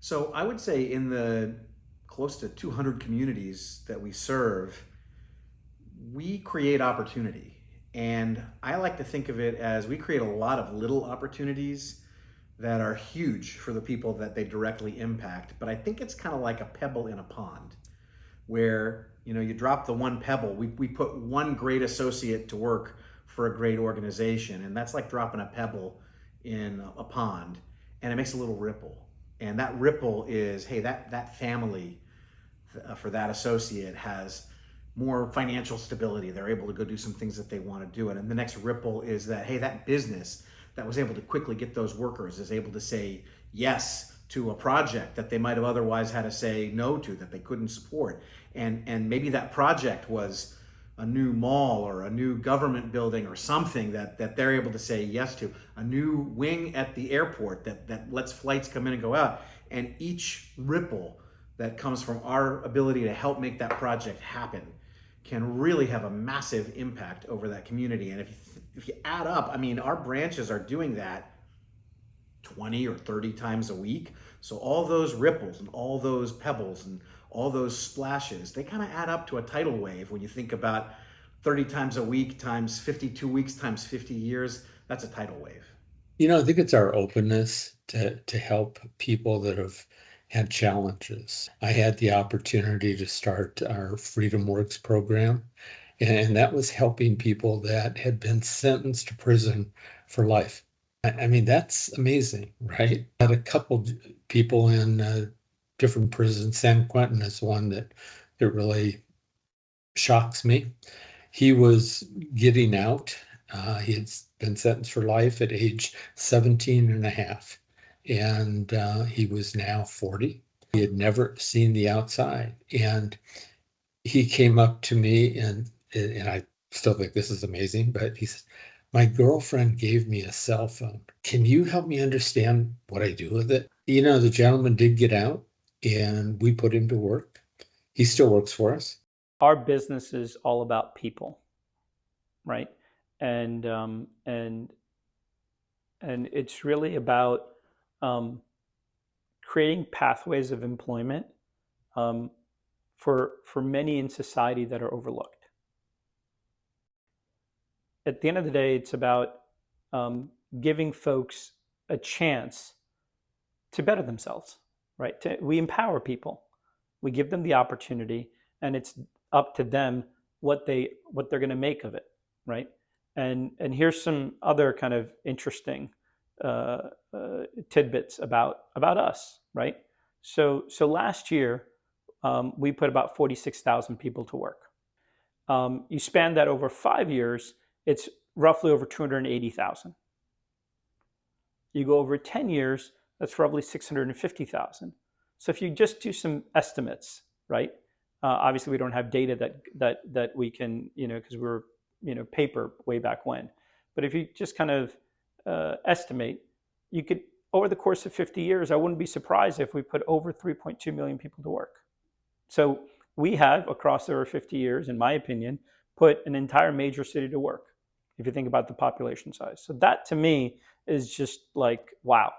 So I would say in the close to 200 communities that we serve, we create opportunity. And I like to think of it as we create a lot of little opportunities that are huge for the people that they directly impact. But I think it's kind of like a pebble in a pond where you drop the one pebble. We put one great associate to work for a great organization, and that's like dropping a pebble in a pond, and it makes a little ripple. And that ripple is, hey, that family for that associate has more financial stability. They're able to go do some things that they want to do. And the next ripple is that, hey, that business that was able to quickly get those workers is able to say yes to a project that they might have otherwise had to say no to, that they couldn't support. And maybe that project was a new mall or a new government building or something that they're able to say yes to, a new wing at the airport that lets flights come in and go out. And each ripple that comes from our ability to help make that project happen can really have a massive impact over that community. And if you add up, I mean, our branches are doing that 20 or 30 times a week. So all those ripples and all those pebbles and all those splashes, they kind of add up to a tidal wave. When you think about 30 times a week times 52 weeks times 50 years, that's a tidal wave. I think it's our openness to help people that have had challenges. I had the opportunity to start our Freedom Works program, and that was helping people that had been sentenced to prison for life. I mean, that's amazing, right? I had a couple people in different prisons. San Quentin is one that really shocks me. He was getting out. He had been sentenced for life at age 17 and a half, and he was now 40. He had never seen the outside, and he came up to me, and I still think this is amazing, but he said, my girlfriend gave me a cell phone. Can you help me understand what I do with it? The gentleman did get out, and we put him to work. He still works for us. Our business is all about people, right? And it's really about creating pathways of employment for many in society that are overlooked. At the end of the day, it's about giving folks a chance to better themselves, right? We empower people, we give them the opportunity, and it's up to them what they're going to make of it, right? And here's some other kind of interesting tidbits about us, right? So last year we put about 46,000 people to work. You span that over 5 years, it's roughly over 280,000. You go over 10 years, that's roughly 650,000. So if you just do some estimates, right? Obviously, we don't have data that we can, because we're, paper way back when. But if you just kind of estimate, you could, over the course of 50 years, I wouldn't be surprised if we put over 3.2 million people to work. So we have, across over 50 years, in my opinion, put an entire major city to work, if you think about the population size. So that, to me, is just like, wow.